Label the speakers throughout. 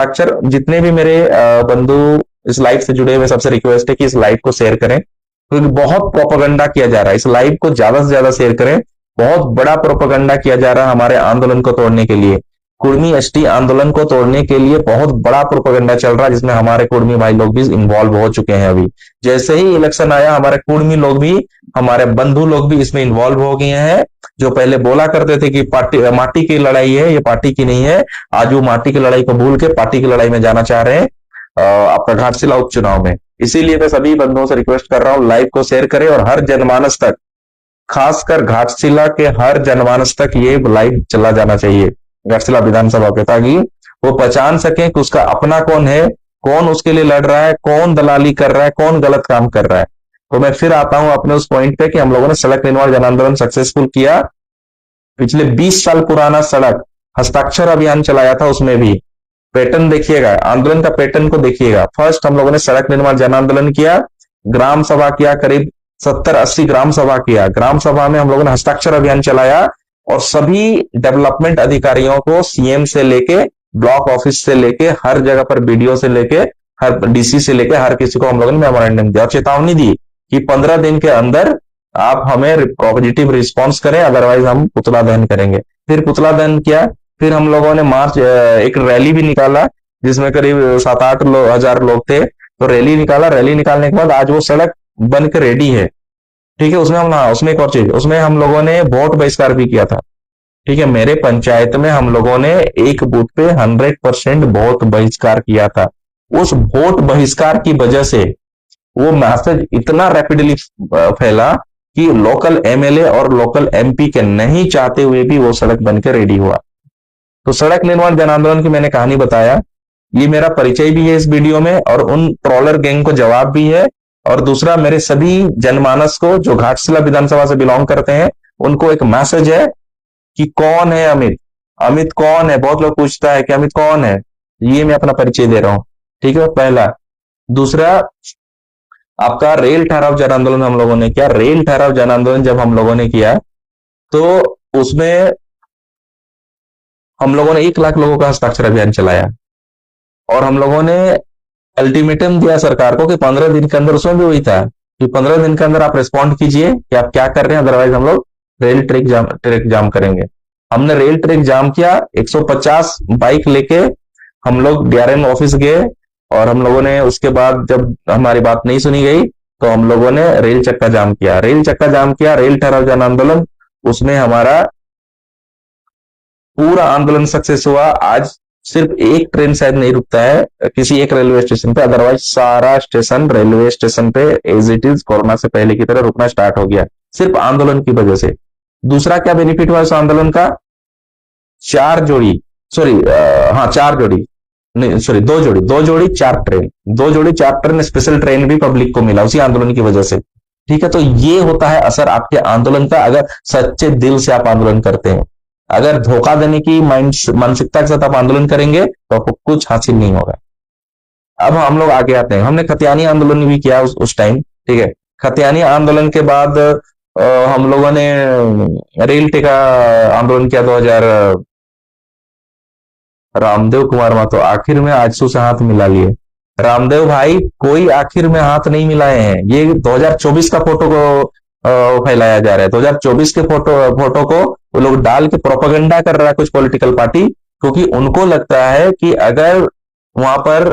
Speaker 1: अक्षर जितने भी मेरे बंधु इस लाइव से जुड़े हुए, सबसे रिक्वेस्ट है कि इस लाइव को शेयर करें, क्योंकि बहुत प्रोपेगेंडा किया जा रहा है। इस लाइव को ज्यादा से ज्यादा शेयर करें। बहुत बड़ा प्रोपेगेंडा किया जा रहा है हमारे आंदोलन को तोड़ने के लिए, कुर्मी एसटी आंदोलन को तोड़ने के लिए बहुत बड़ा प्रोपेगेंडा चल रहा है, जिसमें हमारे कुर्मी भाई लोग भी इन्वॉल्व हो चुके हैं। अभी जैसे ही इलेक्शन आया, हमारे कुर्मी लोग भी, हमारे बंधु लोग भी इसमें इन्वॉल्व हो गए हैं। जो पहले बोला करते थे कि पार्टी माटी की लड़ाई है, ये पार्टी की नहीं है, आज वो माटी की लड़ाई को भूल के पार्टी की लड़ाई में जाना चाह रहे हैं आपका घाटशिला उपचुनाव में। इसीलिए मैं सभी बंधुओं से रिक्वेस्ट कर रहा हूं, लाइव को शेयर करें और हर जनमानस तक, खासकर घाटशिला के हर जनमानस तक ये लाइव चला जाना चाहिए, घाटशिला विधानसभा पे, ताकि वो पहचान सके कि उसका अपना कौन है, कौन उसके लिए लड़ रहा है, कौन दलाली कर रहा है, कौन गलत काम कर रहा है। तो मैं फिर आता हूं अपने उस पॉइंट पे कि हम लोगों ने सड़क निर्माण जन आंदोलन सक्सेसफुल किया। पिछले 20 साल पुराना सड़क हस्ताक्षर अभियान चलाया था, उसमें भी पैटर्न देखिएगा, आंदोलन का पैटर्न को देखिएगा। फर्स्ट हम लोगों ने सड़क निर्माण जन आंदोलन किया, ग्राम सभा किया, करीब 70-80 ग्राम सभा किया। ग्राम सभा में हम लोगों ने हस्ताक्षर अभियान चलाया और सभी डेवलपमेंट अधिकारियों को, सीएम से लेके, ब्लॉक ऑफिस से लेके, हर जगह पर बीडीओ से लेके, हर डीसी से लेके, हर किसी को हम लोगों ने मेमोरेंडम दिया और चेतावनी दी कि 15 दिन के अंदर आप हमें पॉजिटिव रिस्पॉन्स करें, अदरवाइज हम पुतला दहन करेंगे। फिर पुतला दहन किया, फिर हम लोगों ने मार्च, एक रैली भी निकाला जिसमें करीब 7-8 हजार लोग थे। तो रैली निकाला, रैली निकालने के बाद आज वो सड़क बन के रेडी है। ठीक है, उसमें हम, हाँ, उसमें एक और चीज, उसमें हम लोगों ने वोट बहिष्कार भी किया था। ठीक है, मेरे पंचायत में हम लोगों ने एक बूथ पे 100% वोट बहिष्कार किया था। उस वोट बहिष्कार की वजह से वो मैसेज इतना रैपिडली फैला कि लोकल एमएलए और लोकल एमपी के नहीं चाहते हुए भी वो सड़क बनकर रेडी हुआ। तो सड़क निर्माण जन आंदोलन की मैंने कहानी बताया, ये मेरा परिचय भी है इस वीडियो में, और उन ट्रोलर गैंग को जवाब भी है। और दूसरा, मेरे सभी जनमानस को जो घाटशिला विधानसभा से बिलोंग करते हैं, उनको एक मैसेज है कि कौन है अमित, अमित कौन है। बहुत लोग पूछता है कि अमित कौन है, ये मैं अपना परिचय दे रहा हूं। ठीक है, पहला। दूसरा, आपका रेल ठहराव जन आंदोलन हम लोगों ने किया। रेल ठहराव जन आंदोलन जब हम लोगों ने किया तो उसमें हम लोगों ने 1 लाख लोगों का हस्ताक्षर अभियान चलाया और हम लोगों ने अल्टीमेटम दिया सरकार को कि 15 दिन के अंदर, उसमें भी वही था कि 15 दिन के अंदर आप रिस्पॉन्ड कीजिए कि आप क्या कर रहे हैं, अदरवाइज हम लोग रेल ट्रैक जाम करेंगे। हमने रेल ट्रैक जाम किया, 150 बाइक लेके हम लोग डीआरएम ऑफिस गए और हम लोगों ने, उसके बाद जब हमारी बात नहीं सुनी गई तो हम लोगों ने रेल चक्का जाम किया। रेल चक्का जाम किया, रेल ठहराव जन आंदोलन, उसमें हमारा पूरा आंदोलन सक्सेस हुआ। आज सिर्फ एक ट्रेन शायद नहीं रुकता है किसी एक रेलवे स्टेशन पे, अदरवाइज सारा स्टेशन, रेलवे स्टेशन पे एज इट इज कोरोना से पहले की तरह रुकना स्टार्ट हो गया, सिर्फ आंदोलन की वजह से। दूसरा क्या बेनिफिट हुआ इस आंदोलन का? 4 जोड़ी, सॉरी, हाँ 4 जोड़ी नहीं, सॉरी 2 जोड़ी, 2 जोड़ी 4 ट्रेन, 2 जोड़ी 4 ट्रेन, स्पेशल ट्रेन भी पब्लिक को मिला उसी आंदोलन की वजह से। ठीक है, तो ये होता है असर आपके आंदोलन का, अगर सच्चे दिल से आप आंदोलन करते हैं। अगर धोखा देने की मानसिकता के साथ आप आंदोलन करेंगे तो आपको कुछ हासिल नहीं होगा। अब हम लोग आगे आते हैं, हमने खतियानी आंदोलन भी किया उस टाइम। ठीक है, खतियानी आंदोलन के बाद हम लोगों ने रेल टेका आंदोलन किया 2000। रामदेव कुमार महतो आखिर में आजसू से हाथ मिला लिए। रामदेव भाई कोई आखिर में हाथ नहीं मिलाए हैं, ये 2024 का फोटो को फैलाया जा रहा है। 2024 के फोटो को वो लोग डाल के प्रोपेगेंडा कर रहा है कुछ पॉलिटिकल पार्टी, क्योंकि उनको लगता है कि अगर वहां पर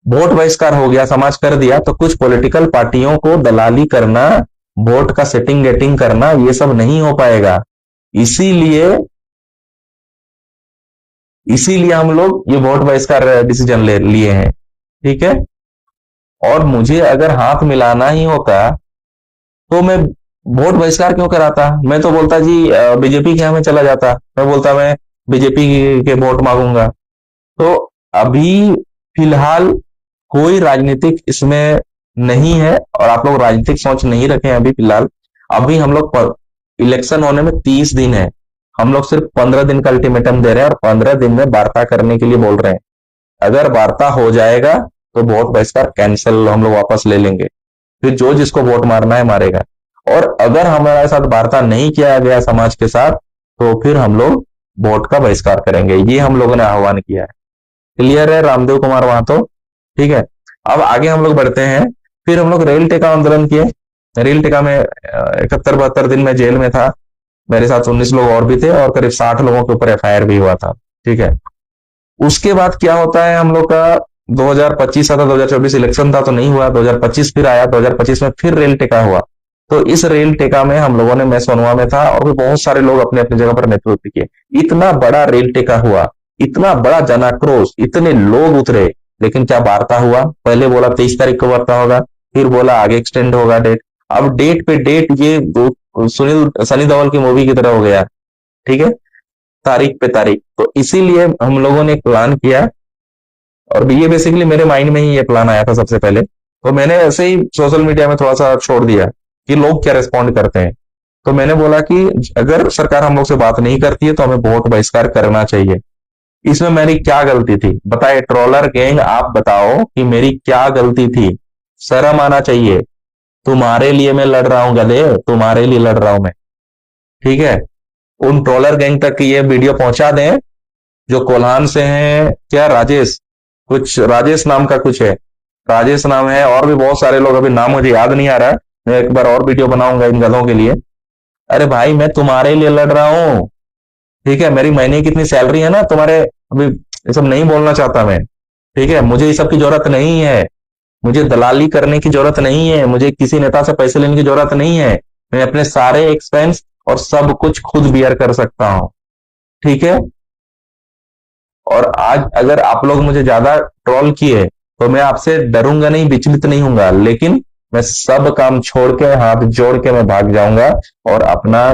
Speaker 1: वोट बहिष्कार हो गया, समाज कर दिया, तो कुछ पॉलिटिकल पार्टियों को दलाली करना, वोट का सेटिंग गेटिंग करना, ये सब नहीं हो पाएगा। इसीलिए हम लोग ये वोट बहिष्कार डिसीजन ले लिए हैं। ठीक है, और मुझे अगर हाथ मिलाना ही होता तो मैं वोट बहिष्कार क्यों कराता? मैं तो बोलता जी बीजेपी के यहाँ में चला जाता, मैं बोलता मैं बीजेपी के वोट मांगूंगा। तो अभी फिलहाल कोई राजनीतिक इसमें नहीं है और आप लोग राजनीतिक सोच नहीं रखें अभी फिलहाल। अभी हम लोग इलेक्शन होने में 30 दिन है, हम लोग सिर्फ 15 दिन का अल्टीमेटम दे रहे हैं और 15 दिन में वार्ता करने के लिए बोल रहे हैं। अगर वार्ता हो जाएगा तो वोट बहिष्कार कैंसिल, हम लोग वापस ले लेंगे, फिर जो जिसको वोट मारना है मारेगा। और अगर हमारे साथ वार्ता नहीं किया गया समाज के साथ, तो फिर हम लोग वोट का बहिष्कार करेंगे। ये हम लोगों ने आह्वान किया है। क्लियर है रामदेव कुमार वहां तो, ठीक है। अब आगे हम लोग बढ़ते हैं। फिर हम लोग रेल टेका आंदोलन किए। रेल टेका में 71-72 दिन में जेल में था। मेरे साथ 19 लोग और भी थे और करीब 60 लोगों के ऊपर एफआईआर भी हुआ था, ठीक है। उसके बाद क्या होता है हम लोग का, 2025 आता, 2024 इलेक्शन था तो नहीं हुआ, 2025 फिर आया, 2025 में फिर रेल टेका हुआ। तो इस रेल टेका में हम लोगों ने, मैं सोनवा में था और भी बहुत सारे लोग अपने अपनी जगह पर नेतृत्व किए। इतना बड़ा रेल टेका हुआ, इतना बड़ा जनाक्रोश, इतने लोग उतरे, लेकिन क्या वार्ता हुआ? पहले बोला 23 तारीख को वार्ता होगा, फिर बोला आगे एक्सटेंड होगा डेट। अब डेट पे डेट, ये सुनील सनी देओल की मूवी की तरह हो गया, ठीक है, तारीख पे तारीख। तो इसीलिए हम लोगों ने एक प्लान किया, और ये बेसिकली मेरे माइंड में ही ये प्लान आया था सबसे पहले। तो मैंने ऐसे ही सोशल मीडिया में थोड़ा सा छोड़ दिया कि लोग क्या रिस्पॉन्ड करते हैं। तो मैंने बोला कि अगर सरकार हम लोग से बात नहीं करती है तो हमें वोट बहिष्कार करना चाहिए। इसमें मेरी क्या गलती थी बताए ट्रोलर गैंग, आप बताओ कि मेरी क्या गलती थी? शर्म आना चाहिए। तुम्हारे लिए मैं लड़ रहा हूं गधे, तुम्हारे लिए लड़ रहा हूं मैं, ठीक है। उन ट्रोलर गैंग तक ये वीडियो पहुंचा दें जो कोल्हान से हैं, क्या राजेश, कुछ राजेश नाम का कुछ है, राजेश नाम है, और भी बहुत सारे लोग, अभी नाम मुझे याद नहीं आ रहा है। मैं एक बार और वीडियो बनाऊंगा इन गधों के लिए। अरे भाई मैं तुम्हारे लिए लड़ रहा हूं, ठीक है। मेरी महीने की कितनी सैलरी है ना तुम्हारे, अभी ये सब नहीं बोलना चाहता मैं, ठीक है। मुझे ये सब की जरूरत नहीं है, मुझे दलाली करने की जरूरत नहीं है, मुझे किसी नेता से पैसे लेने की जरूरत नहीं है। मैं अपने सारे एक्सपेंस और सब कुछ खुद बियर कर सकता हूं, ठीक है। और आज अगर आप लोग मुझे ज्यादा ट्रोल किए तो मैं आपसे डरूंगा नहीं, विचलित नहीं होऊंगा, लेकिन मैं सब काम छोड़ के, हाथ जोड़ के मैं भाग जाऊंगा और अपना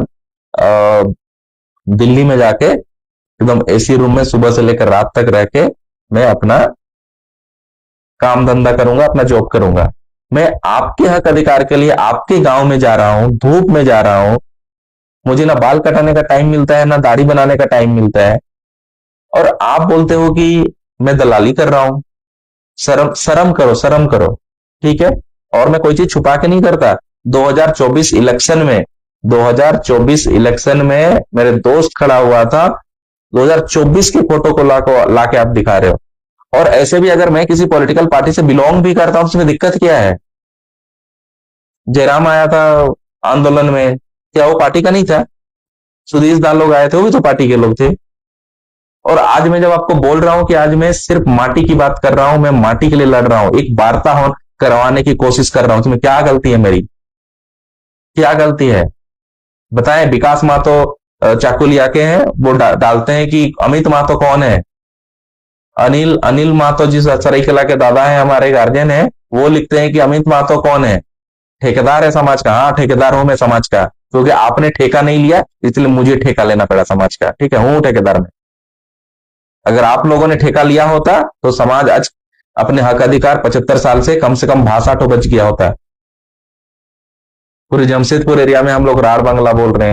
Speaker 1: दिल्ली में जाके एकदम एसी रूम में सुबह से लेकर रात तक रह के मैं अपना काम धंधा करूंगा, अपना जॉब करूंगा। मैं आपके हक अधिकार के लिए आपके गांव में जा रहा हूं, धूप में जा रहा हूं। मुझे ना बाल कटाने का टाइम मिलता है, ना दाढ़ी बनाने का टाइम मिलता है, और आप बोलते हो कि मैं दलाली कर रहा हूं। शर्म शर्म करो, शर्म करो, ठीक है। और मैं कोई चीज छुपा के नहीं करता। 2024 इलेक्शन में, 2024 इलेक्शन में मेरे दोस्त खड़ा हुआ था, 2024 की फोटो को लाके आप दिखा रहे हो। और ऐसे भी अगर मैं किसी पॉलिटिकल पार्टी से बिलोंग भी करता हूं, उसमें दिक्कत क्या है? जयराम आया था आंदोलन में, क्या वो पार्टी का नहीं था? सुधीर दा लोग आए थे, वो भी तो पार्टी के लोग थे। और आज मैं जब आपको बोल रहा हूं कि आज मैं सिर्फ माटी की बात कर रहा हूं, मैं माटी के लिए लड़ रहा हूं, एक वार्ता हो करवाने की कोशिश कर रहा हूं, इसमें क्या गलती है मेरी? क्या गलती है बताएं। विकास महतो चाकू लिया के हैं, वो डालते हैं कि अमित महतो कौन है। अनिल अनिल महतो जी सरायकेला के दादा है, हमारे गार्जियन है, वो लिखते हैं कि अमित महतो कौन है, ठेकेदार है समाज का। हाँ ठेकेदार हूं मैं समाज का, क्योंकि आपने ठेका नहीं लिया इसलिए मुझे ठेका लेना पड़ा समाज का, ठीक है, हूं ठेकेदार में। अगर आप लोगों ने ठेका लिया होता तो समाज आज अपने हक अधिकार 75 साल से कम भाषा तो बच गया होता। पूरे जमशेदपुर एरिया में हम लोग राड़ बांग्ला बोल रहे हैं।